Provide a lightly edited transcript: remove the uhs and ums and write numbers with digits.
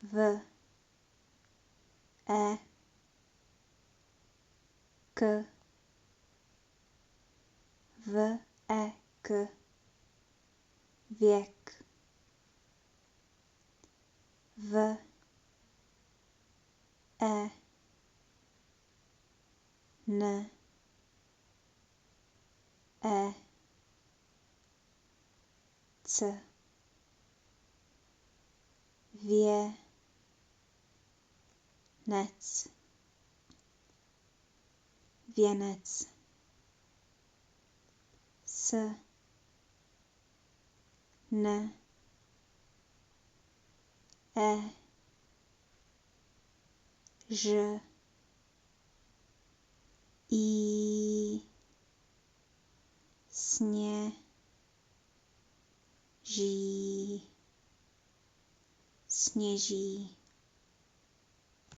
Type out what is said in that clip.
v, e, k, v, e, k, věk, v, e, n, e, c, věnec, věnec, s, n, e, ž, i, sněží, sněží.